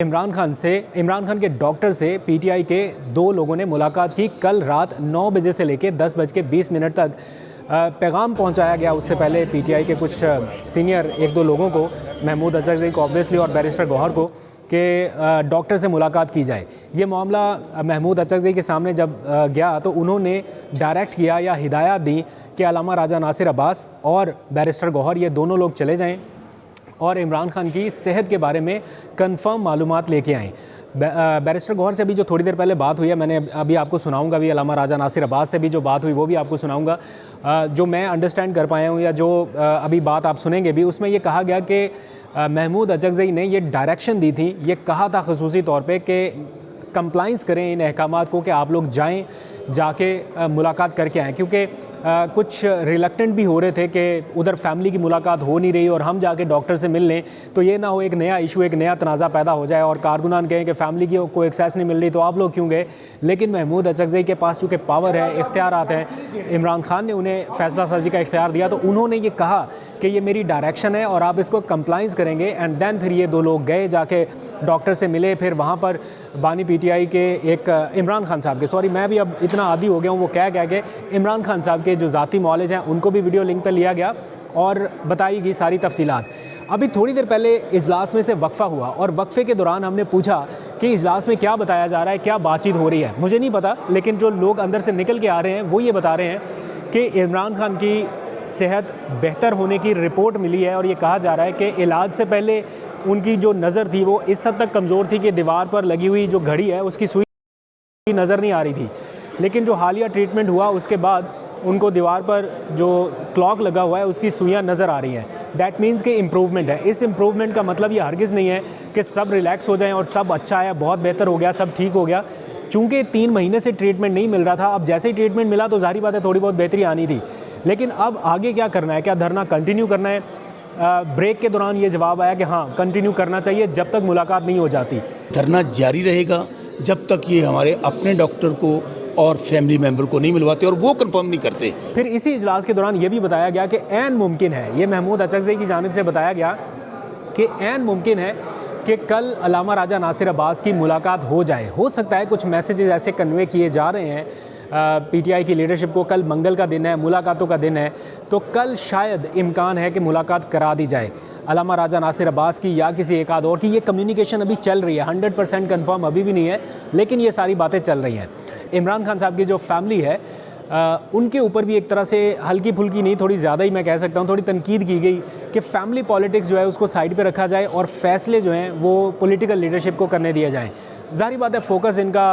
इमरान खान के डॉक्टर से पीटीआई के दो लोगों ने मुलाकात की। कल रात 9 बजे से लेकर 10:20 तक पैगाम पहुंचाया गया। उससे पहले पीटीआई के कुछ सीनियर एक दो लोगों को, महमूद अचकज़ई को ऑब्वियसली और बैरिस्टर गौहर को, कि डॉक्टर से मुलाकात की जाए। ये मामला महमूद अचकज़ई के सामने जब गया तो उन्होंने डायरेक्ट किया या हिदायत दी कि अल्लामा राजा नासिर अब्बास और बैरिस्टर गौहर ये दोनों लोग चले जाएँ और इमरान खान की सेहत के बारे में कंफर्म मालूमात लेके आएँ। बैरिस्टर गौहर से भी जो थोड़ी देर पहले बात हुई है, मैंने अभी आपको सुनाऊंगा भी। अल्लामा राजा नासिर अब्बास से भी जो बात हुई वो भी आपको सुनाऊंगा। जो मैं अंडरस्टैंड कर पाया हूँ या जो अभी बात आप सुनेंगे भी, उसमें ये कहा गया कि महमूद अचकज़ई ने ये डायरेक्शन दी थी, ये कहा था ख़ुसूसी तौर पे कि कंप्लाइंस करें इन अहकामात को कि आप लोग जाएं, जाके मुलाकात करके आएँ, क्योंकि कुछ रिलक्टेंट भी हो रहे थे कि उधर फैमिली की मुलाकात हो नहीं रही और हम जाके डॉक्टर से मिल लें तो ये ना हो एक नया इशू, एक नया तनाज़ा पैदा हो जाए और कारकुनान कहें कि फैमिली की को एक्सेस नहीं मिल रही तो आप लोग क्यों गए। लेकिन महमूद अचकज़ई के पास चूँकि पावर है, इख्तियारात हैं, इमरान खान ने उन्हें फ़ैसला साजी का इख्तियार दिया, तो उन्होंने ये कहा कि ये मेरी डायरेक्शन है और आप इसको कंप्लाइंस करेंगे। एंड देन फिर ये दो लोग गए, जाके डॉक्टर से मिले। फिर वहाँ पर बानी पीटीआई के एक इमरान खान साहब के, सॉरी मैं भी अब इतना आदी हो गया हूँ, वो कह के इमरान खान साहब के जो ज़ाती मौलेज हैं उनको भी वीडियो लिंक पर लिया गया और बताई गई सारी तफसीलात। अभी थोड़ी देर पहले इजलास में से वक्फ़ा हुआ और वक्फ़े के दौरान हमने पूछा कि इजलास में क्या बताया जा रहा है, क्या बातचीत हो रही है। मुझे नहीं पता, लेकिन जो लोग अंदर से निकल के आ रहे हैं वो ये बता रहे हैं कि इमरान खान की सेहत बेहतर होने की रिपोर्ट मिली है और ये कहा जा रहा है कि इलाज से पहले उनकी जो नज़र थी वो इस हद तक कमज़ोर थी कि दीवार पर लगी हुई जो घड़ी है उसकी सुई नज़र नहीं आ रही थी। लेकिन जो हालिया ट्रीटमेंट हुआ उसके बाद उनको दीवार पर जो क्लॉक लगा हुआ है उसकी सुइयाँ नज़र आ रही हैं। दैट मीन्स कि इम्प्रूवमेंट है। इस इम्प्रूवमेंट का मतलब ये हरगिज़ नहीं है कि सब रिलैक्स हो जाएं और सब अच्छा है, बहुत बेहतर हो गया, सब ठीक हो गया। चूँकि 3 महीने से ट्रीटमेंट नहीं मिल रहा था, अब जैसे ही ट्रीटमेंट मिला तो ज़ाहिर बात है थोड़ी बहुत बेहतरी आनी थी। लेकिन अब आगे क्या करना है? क्या धरना कंटिन्यू करना है? ब्रेक के दौरान ये जवाब आया कि हाँ कंटिन्यू करना चाहिए जब तक मुलाकात नहीं हो जाती। धरना जारी रहेगा जब तक ये हमारे अपने डॉक्टर को और फैमिली मेंबर को नहीं मिलवाते और वो कंफर्म नहीं करते। फिर इसी इजलास के दौरान ये भी बताया गया कि ऐन मुमकिन है, ये महमूद अचकज़ई की जानिब से बताया गया कि ऐन मुमकिन है कि कल अल्लामा राजा नासिर अब्बास की मुलाकात हो जाए। हो सकता है कुछ मैसेजेस ऐसे कन्वे किए जा रहे हैं पीटीआई की लीडरशिप को, कल मंगल का दिन है, मुलाकातों का दिन है, तो कल शायद इम्कान है कि मुलाकात करा दी जाए अल्लामा राजा नासिर अब्बास की या किसी एक आध और की। ये कम्युनिकेशन अभी चल रही है, 100% कन्फर्म अभी भी नहीं है, लेकिन ये सारी बातें चल रही हैं। इमरान खान साहब की जो फैमिली है उनके ऊपर भी एक तरह से हल्की फुल्की नहीं, थोड़ी ज़्यादा ही मैं कह सकता हूँ, थोड़ी तनकीद की गई कि फैमिली पॉलिटिक्स जो है उसको साइड पे रखा जाए और फैसले जो हैं वो पॉलिटिकल लीडरशिप को करने दिए जाएँ। ज़ाहिर बात है फोकस इनका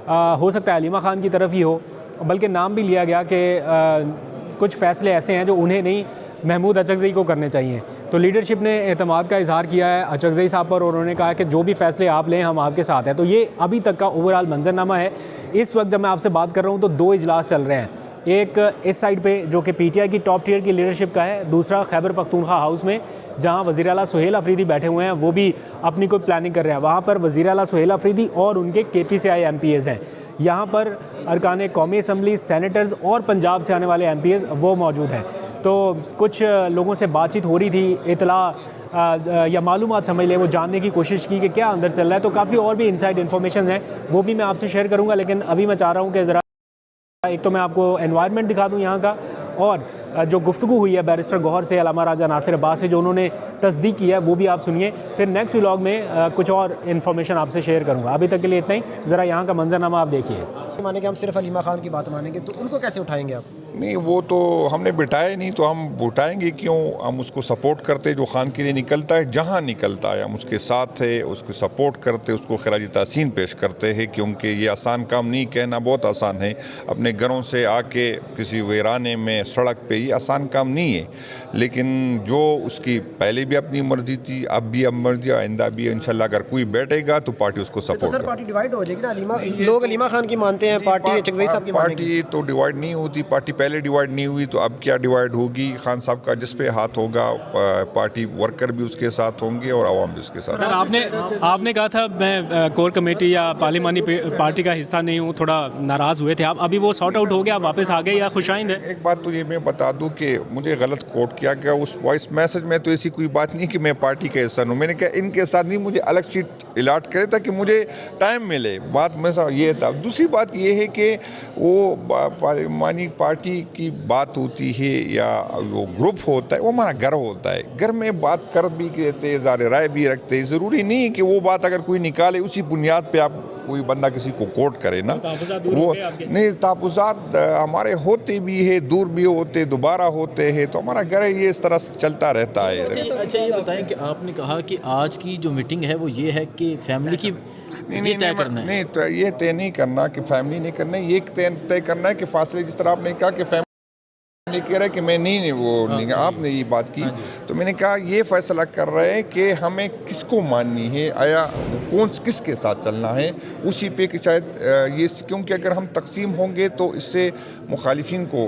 हो सकता है अलीमा खान की तरफ ही हो, बल्कि नाम भी लिया गया कि कुछ फ़ैसले ऐसे हैं जो उन्हें नहीं, महमूद अचकज़ई को करने चाहिए। तो लीडरशिप ने एतमाद का इजहार किया है अचकज़ई साहब पर और उन्होंने कहा कि जो भी फ़ैसले आप लें हम आपके साथ हैं। तो ये अभी तक का ओवरऑल मंजरनामा है। इस वक्त जब मैं आपसे बात कर रहा हूँ तो 2 इजलास चल रहे हैं, एक इस साइड पे जो कि पीटीआई की टॉप टियर की लीडरशिप का है, दूसरा खैबर पख्तूनख्वा हाउस में जहाँ वज़ीर आला सुहेल अफरीदी बैठे हुए हैं, वो भी अपनी कोई प्लानिंग कर रहे हैं। वहाँ पर वज़ीर आला सुहेल अफरीदी और उनके KPCI MPs हैं। यहाँ पर अरकान कौमी असम्बली, सेनेटर्स और पंजाब से आने वाले MPs वो मौजूद हैं। तो कुछ लोगों से बातचीत हो रही थी, इतला या मालूमात समझ लें, वो जानने की कोशिश की कि क्या अंदर चल रहा है। तो काफ़ी और भी इनसाइड इन्फॉर्मेशन है, वो भी मैं आपसे शेयर करूँगा। लेकिन अभी मैं चाह रहा हूँ कि ज़रा एक तो मैं आपको एनवायरनमेंट दिखा दूँ यहाँ का, और जो गुफ्तगू हुई है बैरिस्टर गौहर से, अल्लामा राजा नासिर अब्बास से, जो उन्होंने तस्दीक की है, वो भी आप सुनिए। फिर नेक्स्ट व्लॉग में कुछ और इन्फॉर्मेशन आपसे शेयर करूँगा। अभी तक के लिए इतना ही। ज़रा यहाँ का मंजरनामा आप देखिए। माने कि हम सिर्फ अलीमा खान की बात मानेंगे तो उनको कैसे उठाएंगे आप? नहीं, वो तो हमने बिठाया नहीं, तो हम उठाएंगे क्यों? हम उसको सपोर्ट करते, जो खान के लिए निकलता है, जहाँ निकलता है हम उसके साथ है, उसको सपोर्ट करते, उसको खराज तहसीन पेश करते हैं। क्योंकि ये आसान काम नहीं, कहना बहुत आसान है, अपने घरों से आके किसी वीराने में सड़क पे, ये आसान काम नहीं है। लेकिन जो उसकी पहले भी अपनी मर्जी थी, अब भी अब मर्जी, आइंदा भी इंशाल्लाह अगर कोई बैठेगा तो पार्टी उसको सपोर्ट सर पार्टी डिवाइड हो जाएगी ना? लोग अलीमा खान की मानते हैं, पार्टी अचकज़ई साहब की मानेगी। पार्टी तो डिवाइड नहीं होती। पार्टी पहले डिवाइड नहीं हुई तो अब क्या डिवाइड होगी। खान साहब का जिस पे हाथ होगा पार्टी वर्कर भी उसके साथ होंगे और आवाम भी उसके साथ। सर आपने कहा था मैं कोर कमेटी या पार्लिमानी पार्टी का हिस्सा नहीं हूँ, थोड़ा नाराज़ हुए थे आप, अभी वो सॉर्ट आउट हो गया, आप वापस आ गए या खुशाइंद है? एक बात तो ये मैं बता दूं कि मुझे गलत कोट किया गया उस वॉइस मैसेज में, तो ऐसी कोई बात नहीं कि मैं पार्टी का हिस्सा हूँ। मैंने कहा इनके साथ नहीं, मुझे अलग सीट अलाट करे ताकि मुझे टाइम मिले। बात में ये था। दूसरी बात ये है कि वो पार्लिमानी पार्टी की बात होती है या वो ग्रुप होता है, वो हमारा घर होता है। घर में बात कर भी लेते, इज़हार राय भी रखते। ज़रूरी नहीं है कि वो बात अगर कोई निकाले उसी बुनियाद पे आप कोई बंदा किसी को कोट करे ना। वो नहीं, तहफ़्फ़ुज़ात हमारे होते भी है, दूर भी होते, दोबारा होते हैं, तो हमारा घर ये इस तरह चलता रहता है। अच्छा ये बताएं कि आपने कहा कि आज की जो मीटिंग है वो ये है कि फैमिली की तय करना है। नहीं, तो ये तय नहीं करना कि फैमिली नहीं करना, ये तय करना है कि फासले, जिस तरह आपने कहा कि फैमिली कह रहा है कि मैं नहीं वो नहीं, आपने ये बात की तो मैंने कहा ये फैसला कर रहे हैं कि हमें किसको माननी है, आया कौन किसके साथ चलना है, उसी पे कि शायद ये, क्योंकि अगर हम तकसीम होंगे तो इससे मुखालिफिन को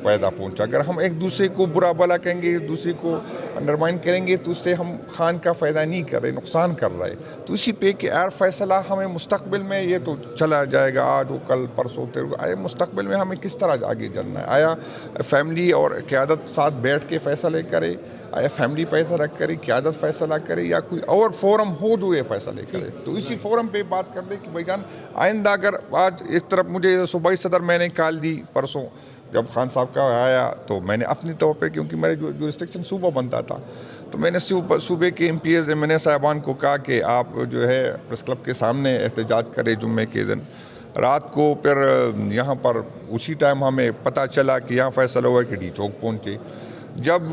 फ़ायदा पहुंचा। अगर हम एक दूसरे को बुरा भला कहेंगे, एक दूसरे को अंडरमाइन करेंगे तो उससे हम खान का फ़ायदा नहीं कर रहे, नुकसान कर रहे। तो इसी पे कि यार फैसला हमें मुस्तकबिल में, ये तो चला जाएगा आज वो कल परसों आए, मुस्तकबिल में हमें किस तरह आगे चलना है। आया फैमिली और क़यादत साथ बैठ के फ़ैसले करे, आया फैमिली फैसला करे, क़यादत फैसला करे, या कोई और फोरम हो जो ये फैसले करे। तो इसी फोरम पे बात कर ले कि भाईजान आइंदा अगर आज एक तरफ मुझे सूबाई सदर मैंने कॉल दी परसों जब खान साहब का आया, तो मैंने अपनी तौर पे, क्योंकि मेरे जो रिस्ट्रिक्शन सूबा बनता था, तो मैंने सूबे के MPs MNA साहबान को कहा कि आप जो है प्रेस क्लब के सामने एहतजाज करें जुम्मे के दिन। रात को फिर यहाँ पर उसी टाइम हमें पता चला कि यहाँ फैसला हुआ कि डी चौक पहुँचे। जब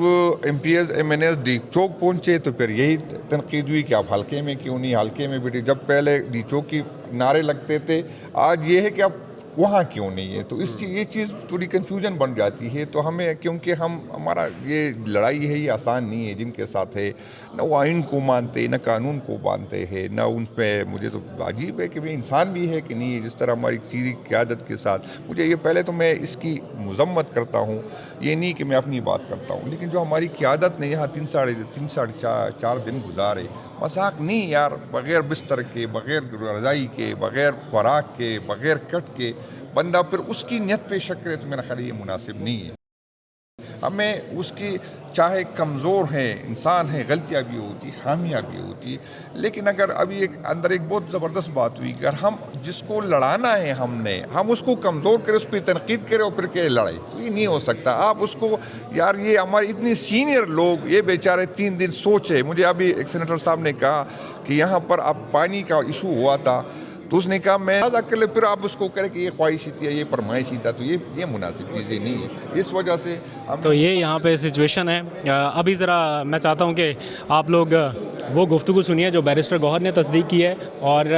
MPs MNAs डी चौक पहुँचे तो फिर यही तनकीद हुई कि आप हल्के में क्यों नहीं, हल्के में बैठे। जब पहले डी चौक की नारे लगते थे, आज ये है कि आप वहाँ क्यों नहीं है। तो ये चीज़ थोड़ी कंफ्यूजन बन जाती है। तो हमें, क्योंकि हमारा ये लड़ाई है, ये आसान नहीं है जिनके साथ है, न वो आइन को मानते, न कानून को मानते हैं, न उन पर, मुझे तो अजीब है कि भाई इंसान भी है कि नहीं, जिस तरह हमारी सीधी क़यादत के साथ। मुझे ये पहले तो मैं इसकी मजम्मत करता हूँ, ये नहीं कि मैं अपनी बात करता हूँ, लेकिन जो हमारी क़यादत ने यहाँ 3-4 दिन गुजारे, मजाक नहीं यार, बग़ैर बिस्तर के, बग़ैर रज़ाई के, बग़ैर खुराक के, बग़ैर कट के बंदा फिर उसकी नियत पे शक करे, तो मेरा ख्याल ये मुनासिब नहीं है। हमें उसकी, चाहे कमज़ोर है, इंसान है, गलतियाँ भी होती, खामियाँ भी होती, लेकिन अगर अभी एक अंदर एक बहुत ज़बरदस्त बात हुई, अगर हम जिसको लड़ाना है हम उसको कमज़ोर करें, उस पर तनकीद करें और फिर के लड़ाई, तो ये नहीं हो सकता। आप उसको, यार ये हमारे इतने सीनियर लोग, ये बेचारे 3 दिन सोचे। मुझे अभी एक सेनेटर साहब ने कहा कि यहाँ पर अब पानी का इशू हुआ था, तो उसने कहा मैं कर ले, फिर आप उसको करें कि ये ख्वाहिशी थी, ये फरमाइशी था, तो ये मुनासिब चीज़ें नहीं है। इस वजह से तो ये यहाँ पे सिचुएशन है। अभी ज़रा मैं चाहता हूँ कि आप लोग वो गुफ्तगू सुनिए जो बैरिस्टर गौहर ने तस्दीक की है और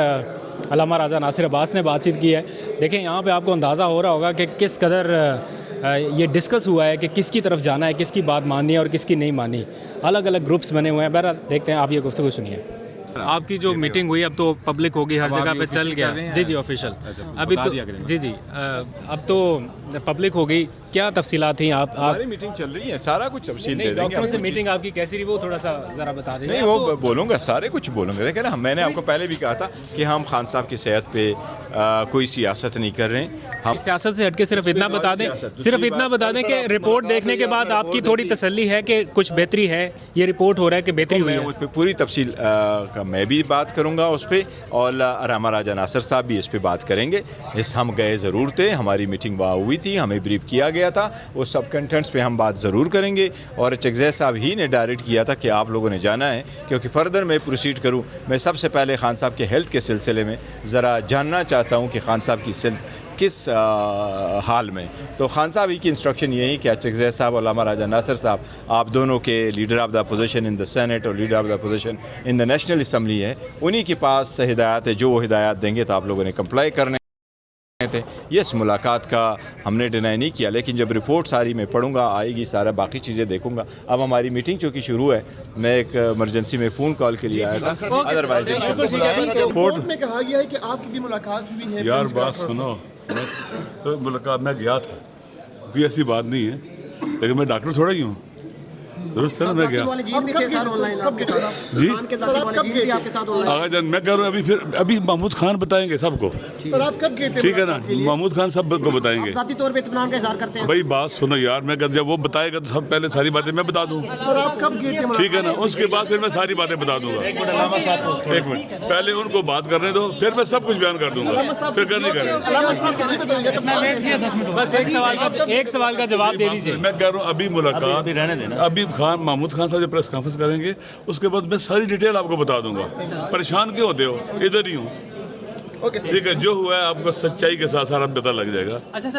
अल्लामा राजा नासिर अब्बास ने बातचीत की है। देखें यहाँ पे आपको अंदाज़ा हो रहा होगा कि किस कदर ये डिस्कस हुआ है कि किसकी तरफ जाना है, किसकी बात माननी है और किसकी नहीं माननी। अलग अलग ग्रुप्स बने हुए हैं। बहरहाल देखते हैं, आप ये गुफ्तगू सुनिए। आपकी जो मीटिंग हुई अब तो पब्लिक होगी, हर जगह पे चल गया। जी ऑफिशियल। अभी तो जी अब तो पब्लिक हो गई। क्या तफसीलात थी? आप हमारी मीटिंग चल रही है, सारा कुछ तफसील दे देंगे। डॉक्टरों से मीटिंग आपकी कैसी रही, वो थोड़ा सा ज़रा बता दें। नहीं, वो बोलूँगा, सारे कुछ बोलूँगा। देखिए ना, मैंने आपको पहले भी कहा था कि हम खान साहब की सेहत पे कोई सियासत नहीं कर रहे हैं। हम सियासत से हटके सिर्फ इतना बता दें, कि रिपोर्ट देखने के बाद आपकी थोड़ी तसल्ली है कि कुछ बेहतरी है, ये रिपोर्ट हो रहा है कि बेहतरी हुई है। उस पर पूरी तफसील का मैं भी बात करूँगा उस पर, और अल्लामा राजा नासिर साहब भी इस पर बात करेंगे। हम गए ज़रूर थे, हमारी मीटिंग वहाँ हुई थी, हमें ब्रीफ किया गया था, वो सब कंटेंट्स पे हम बात ज़रूर करेंगे। और चकज़ई साहब ही ने डायरेक्ट किया था कि आप लोगों ने जाना है। क्योंकि फर्दर मैं प्रोसीड करूँ, मैं सबसे पहले खान साहब के हेल्थ के सिलसिले में ज़रा जानना चाहता हूँ कि खान साहब की किस हाल में। तो खान साहब ही की इंस्ट्रक्शन यही कि चकज़ई साहब और अल्लामा राजा नासिर साहब, आप दोनों के leader of the opposition in the Senate और leader of the opposition in the National Assembly है, उन्हीं के पास हिदायत है। जो वो हिदायत देंगे तो आप लोगों ने कंप्लाई करने थे। इस मुलाकात का हमने डिनाई नहीं किया, लेकिन जब रिपोर्ट सारी मैं पढ़ूंगा, आएगी, सारा बाकी चीज़ें देखूंगा। अब हमारी मीटिंग चूँकि शुरू है, मैं एक इमरजेंसी में फ़ोन कॉल के लिए आया था, अदरवाइज रिपोर्ट में कहा गया है कि आपकी भी मुलाकात हुई है। यार बात सुनो, तो मुलाकात में गया था, कोई ऐसी बात नहीं है, लेकिन मैं डॉक्टर थोड़ा ही हूँ। दुरुस्त है ना, मैं क्या वाले जीन भी थे सर ऑनलाइन आपके साथ? जी? खान के साथ वाले जीन भी आपके साथ ऑनलाइन? आगा जान मैं कह रहा हूँ अभी महमूद खान बताएंगे सबको। सर आप कब गए थे? ठीक है ना, महमूद खान सबको बताएंगे। जाती तौर पे इत्मीनान का इजहार करते हैं? भाई बात सुनो यार, मैं जब वो बताएगा तो सब पहले सारी बातें मैं बता दूँ। सर आप कब गए थे? ठीक है ना, उसके बाद फिर मैं सारी बातें बता दूंगा। एक मिनट पहले उनको बात करने दो, फिर मैं सब कुछ बयान कर दूंगा, फिक्र नहीं करें। बस एक सवाल का जवाब दे दीजिए। मैं कह रहा हूँ अभी मुलाकात अभी खान महमूद खान साहब जो प्रेस कॉन्फ्रेंस करेंगे, उसके बाद मैं सारी डिटेल आपको बता दूंगा। परेशान क्यों होते हो, इधर ही हूँ। ठीक है, जो हुआ है आपको सच्चाई के साथ सारा पता लग जाएगा। अच्छा सर।